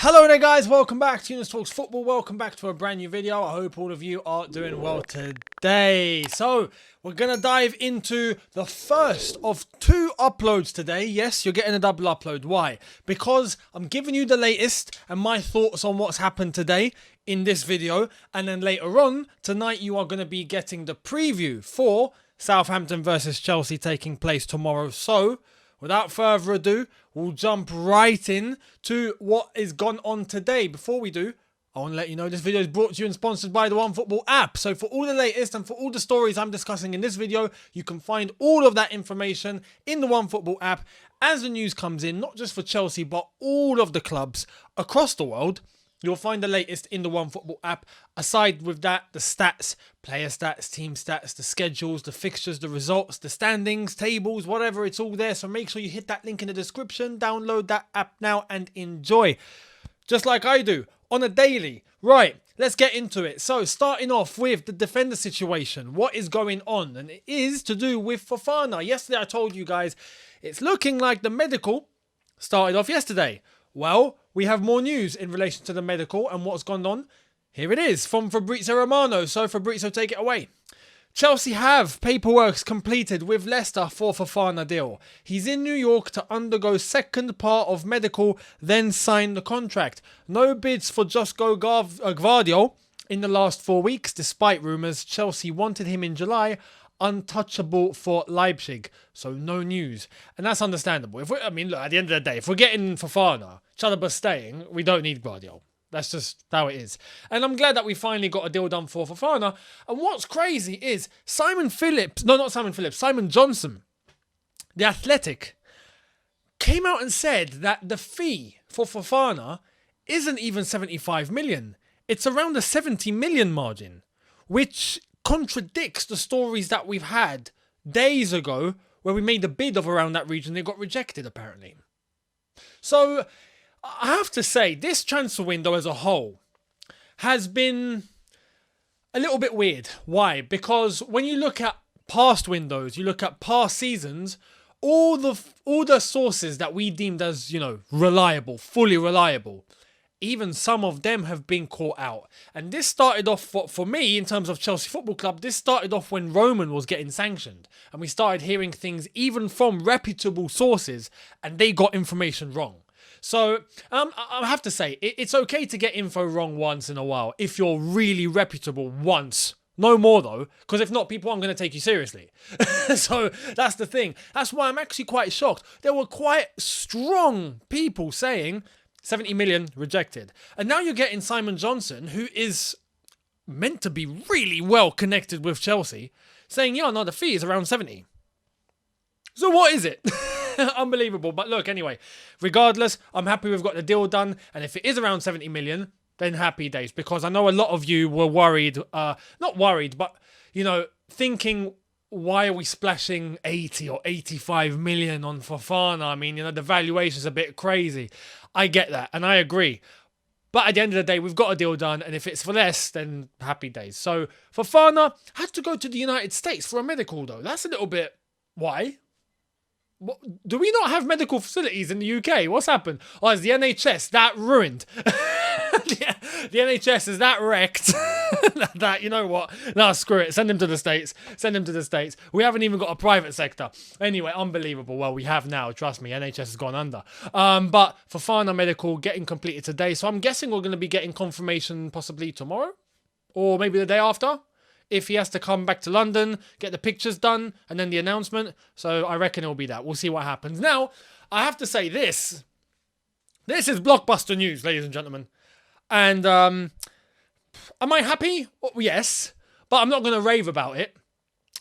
Hello there guys, welcome back to Younes Talks Football, welcome back to a brand new video. I hope all of you are doing well today. So, we're going to dive into the first of two uploads today. Yes, you're getting a double upload. Why? Because I'm giving you the latest and my thoughts on what's happened today in this video. And then later on, tonight you are going to be getting the preview for Southampton versus Chelsea taking place tomorrow. So, without further ado, we'll jump right in to what is gone on today. Before we do, I want to let you know this video is brought to you and sponsored by the OneFootball app. So for all the latest and for all the stories I'm discussing in this video, you can find all of that information in the OneFootball app as the news comes in, not just for Chelsea, but all of the clubs across the world. You'll find the latest in the OneFootball app. Aside with that, the stats, player stats, team stats, the schedules, the fixtures, the results, the standings, tables, whatever, it's all there. So make sure you hit that link in the description, download that app now and enjoy. Just like I do, on a daily. Right, let's get into it. So starting off with the defender situation. What is going on? And it is to do with Fofana. Yesterday I told you guys, it's looking like the medical started off yesterday. Well, we have more news in relation to the medical and what's gone on. Here it is from Fabrizio Romano. So Fabrizio, take it away. Chelsea have paperwork completed with Leicester for Fofana deal. He's in New York to undergo second part of medical, then sign the contract. No bids for Josko Gvardiol in the last 4 weeks, despite rumours Chelsea wanted him in July. Untouchable for Leipzig, so no news, and that's understandable. Look, at the end of the day, if we're getting Fofana, Chalobah's staying, we don't need Gvardiol. That's just how it is, and I'm glad that we finally got a deal done for Fofana. And what's crazy is Simon Johnson, the Athletic, came out and said that the fee for Fofana isn't even 75 million. It's around the 70 million margin, which contradicts the stories that we've had days ago where we made a bid of around that region. They got rejected apparently. So I have to say this transfer window as a whole has been a little bit weird. Why? Because when you look at past windows, you look at past seasons, all the sources that we deemed as, reliable, fully reliable, even some of them have been caught out. And this started off, for me, in terms of Chelsea Football Club, this started off when Roman was getting sanctioned. And we started hearing things even from reputable sources, and they got information wrong. So, I have to say, it's okay to get info wrong once in a while, if you're really reputable once. No more though, because if not, people aren't going to take you seriously. So, that's the thing. That's why I'm actually quite shocked. There were quite strong people saying 70 million rejected. And now you're getting Simon Johnson, who is meant to be really well connected with Chelsea, saying, yeah, no, the fee is around 70. So what is it? Unbelievable. But look, anyway, regardless, I'm happy we've got the deal done. And if it is around 70 million, then happy days. Because I know a lot of you were worried, not worried, but, thinking, why are we splashing 80 or 85 million on Fofana? The valuation's a bit crazy. I get that, and I agree. But at the end of the day, we've got a deal done, and if it's for less, then happy days. So, Fofana had to go to the United States for a medical, though. That's a little bit... Why? What? Do we not have medical facilities in the UK? What's happened? Oh, it's the NHS. That ruined. The NHS is that wrecked. That, you know what? No, screw it. Send him to the States. Send him to the States. We haven't even got a private sector. Anyway, unbelievable. Well, we have now. Trust me, NHS has gone under. But Fofana medical getting completed today. So I'm guessing we're going to be getting confirmation possibly tomorrow. Or maybe the day after. If he has to come back to London, get the pictures done, and then the announcement. So I reckon it'll be that. We'll see what happens. Now, I have to say this. This is blockbuster news, ladies and gentlemen. And am I happy? Well, yes. But I'm not going to rave about it.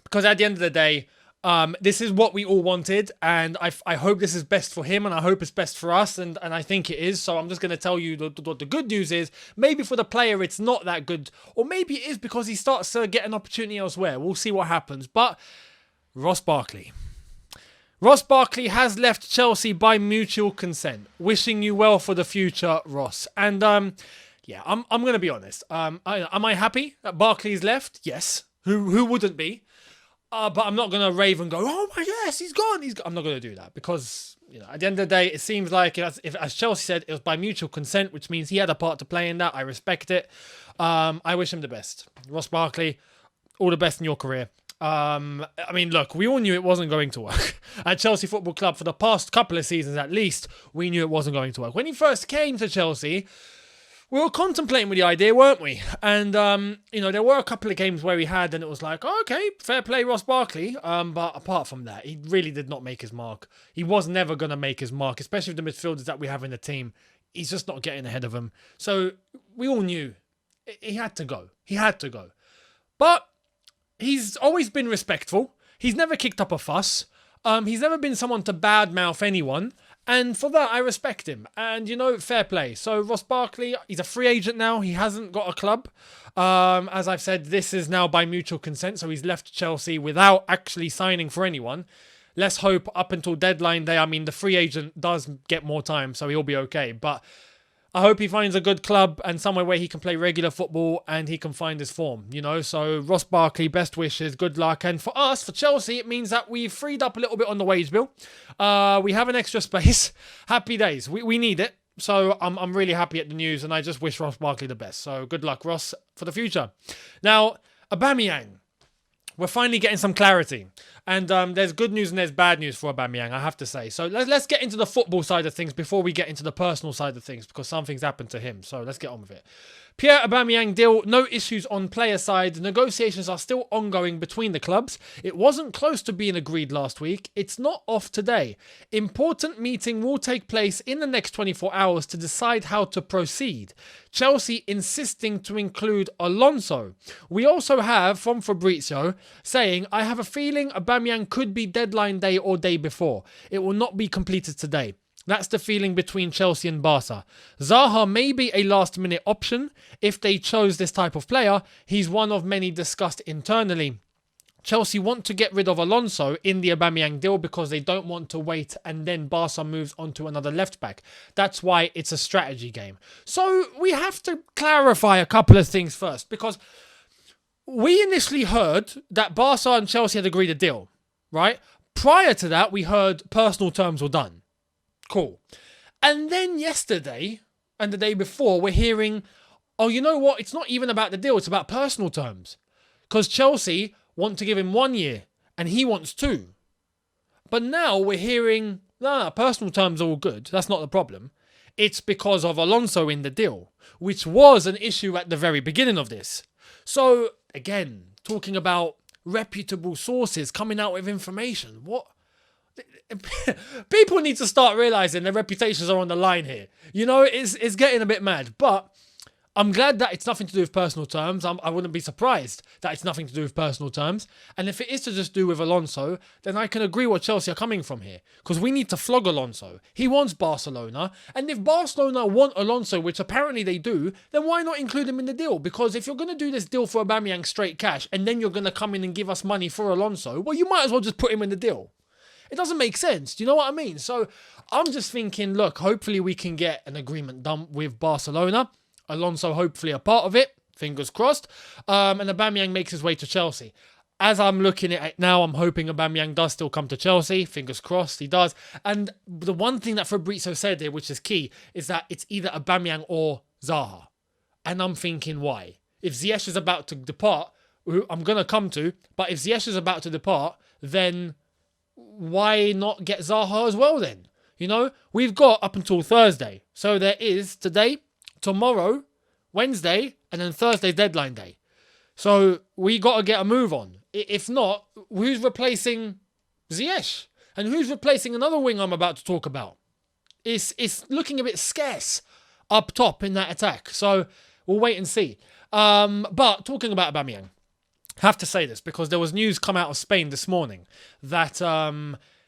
Because at the end of the day, this is what we all wanted. And I hope this is best for him. And I hope it's best for us. And I think it is. So I'm just going to tell you what the good news is. Maybe for the player, it's not that good. Or maybe it is because he starts to get an opportunity elsewhere. We'll see what happens. But Ross Barkley. Ross Barkley has left Chelsea by mutual consent. Wishing you well for the future, Ross. And yeah, I'm going to be honest. Am I happy that Barkley's left? Yes. Who wouldn't be? But I'm not going to rave and go, oh my yes, he's gone. I'm not going to do that because, at the end of the day, it seems like, as Chelsea said, it was by mutual consent, which means he had a part to play in that. I respect it. I wish him the best. Ross Barkley, all the best in your career. Look, we all knew it wasn't going to work. At Chelsea Football Club, for the past couple of seasons at least, we knew it wasn't going to work. When he first came to Chelsea, we were contemplating with the idea, weren't we? And, there were a couple of games where we had, and it was like, oh, okay, fair play, Ross Barkley. But apart from that, he really did not make his mark. He was never going to make his mark, especially with the midfielders that we have in the team. He's just not getting ahead of them. So we all knew he had to go. He had to go. But he's always been respectful. He's never kicked up a fuss. He's never been someone to badmouth anyone. And for that, I respect him. And, fair play. So Ross Barkley, he's a free agent now. He hasn't got a club. As I've said, this is now by mutual consent. So he's left Chelsea without actually signing for anyone. Let's hope up until deadline day. The free agent does get more time, so he'll be okay. But I hope he finds a good club and somewhere where he can play regular football and he can find his form, So Ross Barkley, best wishes, good luck. And for us, for Chelsea, it means that we've freed up a little bit on the wage bill. We have an extra space. Happy days. We need it. So I'm really happy at the news and I just wish Ross Barkley the best. So good luck, Ross, for the future. Now, Aubameyang. We're finally getting some clarity. And there's good news and there's bad news for Aubameyang, I have to say. So let's get into the football side of things before we get into the personal side of things because something's happened to him. So let's get on with it. Pierre Aubameyang deal, no issues on player side. Negotiations are still ongoing between the clubs. It wasn't close to being agreed last week. It's not off today. Important meeting will take place in the next 24 hours to decide how to proceed. Chelsea insisting to include Alonso. We also have, from Fabrizio, saying, I have a feeling Aubameyang could be deadline day or day before. It will not be completed today. That's the feeling between Chelsea and Barca. Zaha may be a last-minute option if they chose this type of player. He's one of many discussed internally. Chelsea want to get rid of Alonso in the Aubameyang deal because they don't want to wait and then Barca moves on to another left-back. That's why it's a strategy game. So we have to clarify a couple of things first because we initially heard that Barca and Chelsea had agreed a deal, right? Prior to that, we heard personal terms were done. Cool. And then yesterday and the day before, we're hearing, oh, you know what? It's not even about the deal. It's about personal terms. Because Chelsea want to give him 1 year and he wants 2. But now we're hearing, personal terms are all good. That's not the problem. It's because of Alonso in the deal, which was an issue at the very beginning of this. So, again, talking about reputable sources coming out with information. What? People need to start realizing their reputations are on the line here. It's getting a bit mad. But I'm glad that it's nothing to do with personal terms. I wouldn't be surprised that it's nothing to do with personal terms. And if it is to just do with Alonso, then I can agree what Chelsea are coming from here. Because we need to flog Alonso. He wants Barcelona. And if Barcelona want Alonso, which apparently they do, then why not include him in the deal? Because if you're going to do this deal for Aubameyang straight cash, and then you're going to come in and give us money for Alonso, well, you might as well just put him in the deal. It doesn't make sense. Do you know what I mean? So I'm just thinking, look, hopefully we can get an agreement done with Barcelona. Alonso hopefully a part of it. Fingers crossed. And Aubameyang makes his way to Chelsea. As I'm looking at it now, I'm hoping Aubameyang does still come to Chelsea. Fingers crossed he does. And the one thing that Fabrizio said here, which is key, is that it's either Aubameyang or Zaha. And I'm thinking, why? If Ziyech is about to depart, who I'm going to come to, but if Ziyech is about to depart, then why not get Zaha as well then? We've got up until Thursday. So there is today, tomorrow, Wednesday, and then Thursday's deadline day. So we got to get a move on. If not, who's replacing Ziyech? And who's replacing another wing I'm about to talk about? It's looking a bit scarce up top in that attack. So we'll wait and see. But talking about Aubameyang, have to say this because there was news come out of Spain this morning that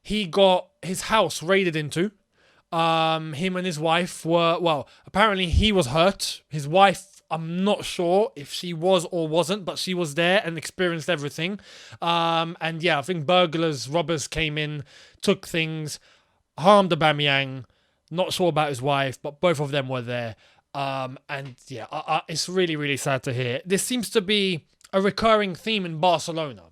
he got his house raided into. Him and his wife apparently he was hurt. His wife, I'm not sure if she was or wasn't, but she was there and experienced everything. And yeah, I think robbers came in, took things, harmed Aubameyang. Not sure about his wife, but both of them were there. And yeah, it's really, really sad to hear. This seems to be a recurring theme in Barcelona.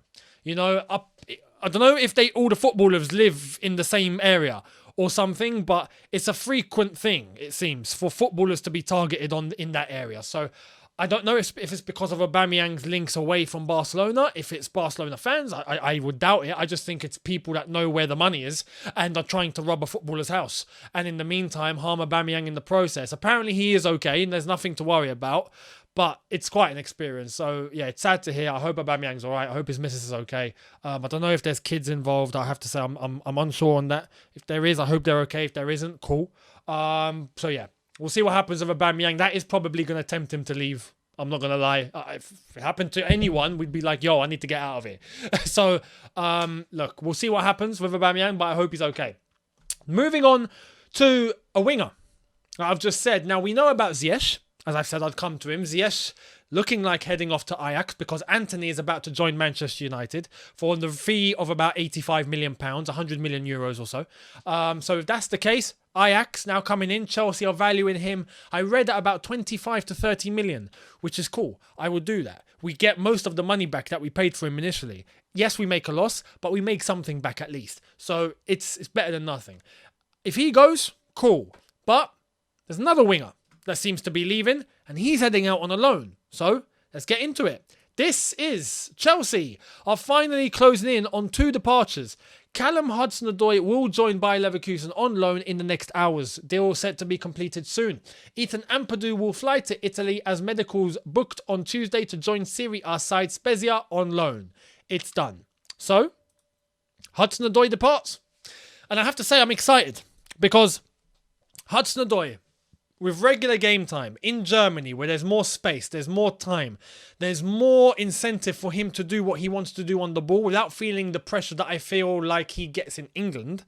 You know, I don't know if all the footballers live in the same area or something, but it's a frequent thing, it seems, for footballers to be targeted in that area. So I don't know if it's because of Aubameyang's links away from Barcelona, if it's Barcelona fans. I would doubt it. I just think it's people that know where the money is and are trying to rob a footballer's house. And in the meantime, harm Aubameyang in the process. Apparently he is okay and there's nothing to worry about. But it's quite an experience. So, yeah, it's sad to hear. I hope Aubameyang's all right. I hope his missus is okay. I don't know if there's kids involved. I have to say I'm unsure on that. If there is, I hope they're okay. If there isn't, cool. So, yeah, we'll see what happens with Aubameyang. That is probably going to tempt him to leave. I'm not going to lie. If it happened to anyone, we'd be like, yo, I need to get out of here. So, look, we'll see what happens with Aubameyang, but I hope he's okay. Moving on to a winger. I've just said, now we know about Ziyech. As I've said, I'd come to him. Ziyech looking like heading off to Ajax because Antony is about to join Manchester United for the fee of about £85 million, 100 million euros or so. So if that's the case, Ajax now coming in, Chelsea are valuing him. I read at about 25 to 30 million, which is cool. I would do that. We get most of the money back that we paid for him initially. Yes, we make a loss, but we make something back at least. So it's better than nothing. If he goes, cool. But there's another winger that seems to be leaving, and he's heading out on a loan. So, let's get into it. This is Chelsea are finally closing in on 2 departures. Callum Hudson-Odoi will join Bayer Leverkusen on loan in the next hours. Deal set to be completed soon. Ethan Ampadu will fly to Italy as medicals booked on Tuesday to join Serie A side Spezia on loan. It's done. So, Hudson-Odoi departs. And I have to say I'm excited because Hudson-Odoi, with regular game time in Germany, where there's more space, there's more time, there's more incentive for him to do what he wants to do on the ball without feeling the pressure that I feel like he gets in England,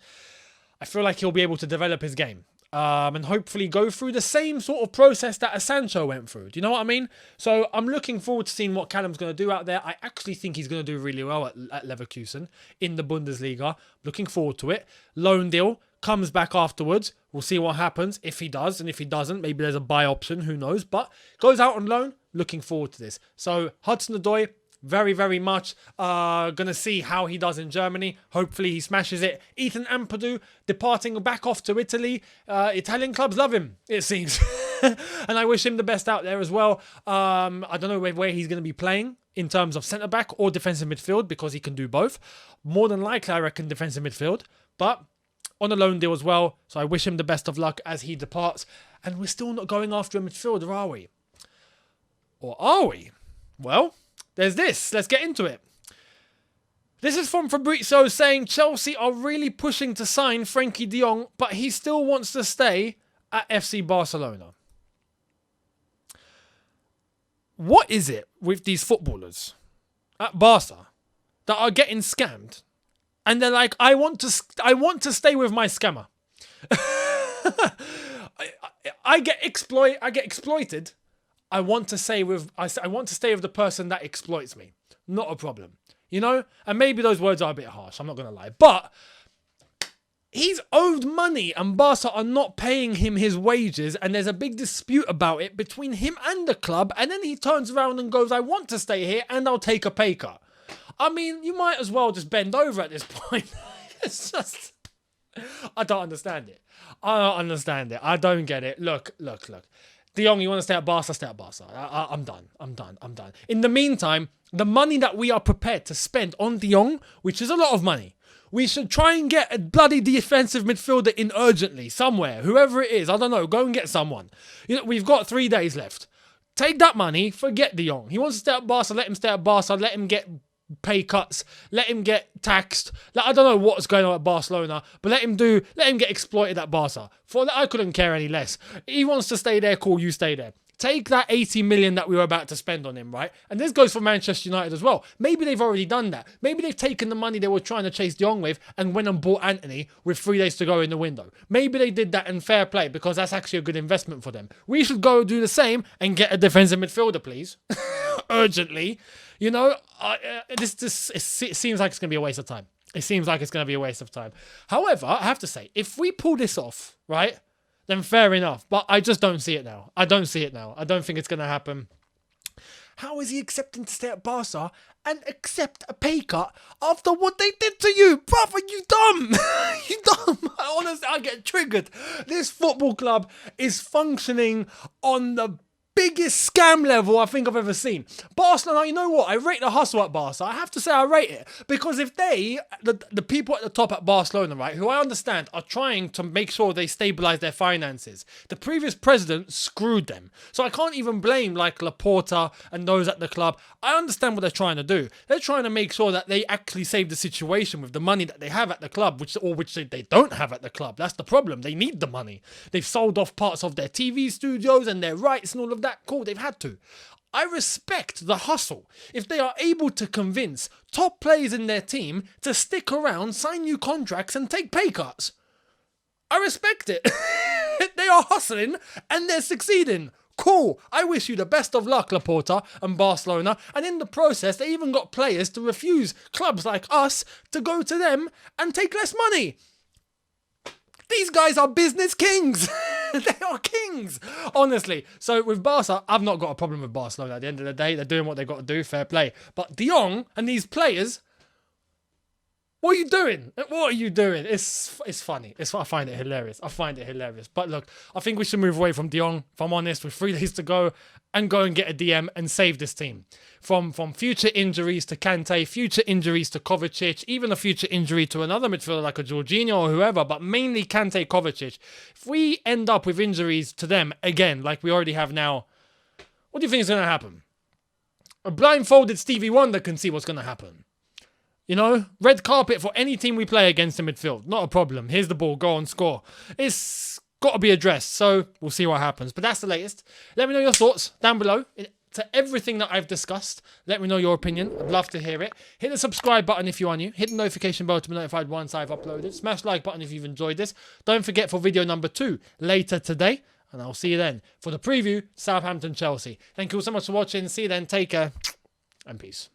I feel like he'll be able to develop his game and hopefully go through the same sort of process that a Sancho went through. Do you know what I mean? So I'm looking forward to seeing what Callum's going to do out there. I actually think he's going to do really well at Leverkusen in the Bundesliga. Looking forward to it. Loan deal. Comes back afterwards. We'll see what happens if he does. And if he doesn't, maybe there's a buy option. Who knows? But goes out on loan. Looking forward to this. So Hudson-Odoi, very, very much going to see how he does in Germany. Hopefully he smashes it. Ethan Ampadu departing back off to Italy. Italian clubs love him, it seems. And I wish him the best out there as well. I don't know where he's going to be playing in terms of centre-back or defensive midfield because he can do both. More than likely, I reckon defensive midfield. But on a loan deal as well. So I wish him the best of luck as he departs. And we're still not going after a midfielder, are we? Or are we? Well, there's this. Let's get into it. This is from Fabrizio saying Chelsea are really pushing to sign Frenkie de Jong, but he still wants to stay at FC Barcelona. What is it with these footballers at Barca that are getting scammed? And they're like, I want to stay with my scammer. I get exploited. I want to stay with the person that exploits me. Not a problem. You know? And maybe those words are a bit harsh, I'm not going to lie. But he's owed money and Barca are not paying him his wages and there's a big dispute about it between him and the club. And then he turns around and goes, I want to stay here and I'll take a pay cut. I mean, you might as well just bend over at this point. It's just... I don't understand it. I don't get it. Look. De Jong, you want to stay at Barca? Stay at Barca. I'm done. In the meantime, the money that we are prepared to spend on De Jong, which is a lot of money, we should try and get a bloody defensive midfielder in urgently, somewhere. Whoever it is, I don't know. Go and get someone. You know, we've got 3 days left. Take that money, forget De Jong. He wants to stay at Barca, let him stay at Barca, let him get pay cuts, let him get taxed. I don't know what's going on at Barcelona, but let him get exploited at Barca. I couldn't care any less. He wants to stay there, cool, you stay there. Take that 80 million that we were about to spend on him, right? And this goes for Manchester United as well. Maybe they've already done that. Maybe they've taken the money they were trying to chase De Jong with and went and bought Antony with 3 days to go in the window. Maybe they did that in fair play because that's actually a good investment for them. We should go do the same and get a defensive midfielder, please. Urgently. You know, it seems like it's going to be a waste of time. However, I have to say, if we pull this off, right, then fair enough. But I just don't see it now. I don't think it's going to happen. How is he accepting to stay at Barca and accept a pay cut after what they did to you? Brother, you dumb. You dumb. Honestly, I get triggered. This football club is functioning on the biggest scam level I think I've ever seen. Barcelona, you know what? I rate the hustle at Barca. I have to say I rate it. Because if they, the people at the top at Barcelona, right, who I understand are trying to make sure they stabilize their finances, the previous president screwed them. So I can't even blame like Laporta and those at the club. I understand what they're trying to do. They're trying to make sure that they actually save the situation with the money that they have at the club, which they don't have at the club. That's the problem. They need the money. They've sold off parts of their TV studios and their rights and all of that. Cool, they've had to. I respect the hustle if they are able to convince top players in their team to stick around, sign new contracts and take pay cuts. I respect it. They are hustling and they're succeeding. Cool. I wish you the best of luck, Laporta and Barcelona. And in the process, they even got players to refuse clubs like us to go to them and take less money. These guys are business kings. They are kings, honestly. So with Barca, I've not got a problem with Barcelona. At the end of the day, they're doing what they've got to do, fair play. But De Jong and these players, what are you doing? What are you doing? It's funny. I find it hilarious. But look, I think we should move away from De Jong, if I'm honest, with 3 days to go, and go and get a DM and save this team. From future injuries to Kante, future injuries to Kovacic, even a future injury to another midfielder like a Jorginho or whoever, but mainly Kante, Kovacic. If we end up with injuries to them again, like we already have now, what do you think is going to happen? A blindfolded Stevie Wonder can see what's going to happen. You know, red carpet for any team we play against in midfield. Not a problem. Here's the ball. Go on, score. It's got to be addressed. So we'll see what happens. But that's the latest. Let me know your thoughts down below. To everything that I've discussed, let me know your opinion. I'd love to hear it. Hit the subscribe button if you are new. Hit the notification bell to be notified once I've uploaded. Smash the like button if you've enjoyed this. Don't forget for video number 2 later today. And I'll see you then for the preview, Southampton-Chelsea. Thank you all so much for watching. See you then. Take care and peace.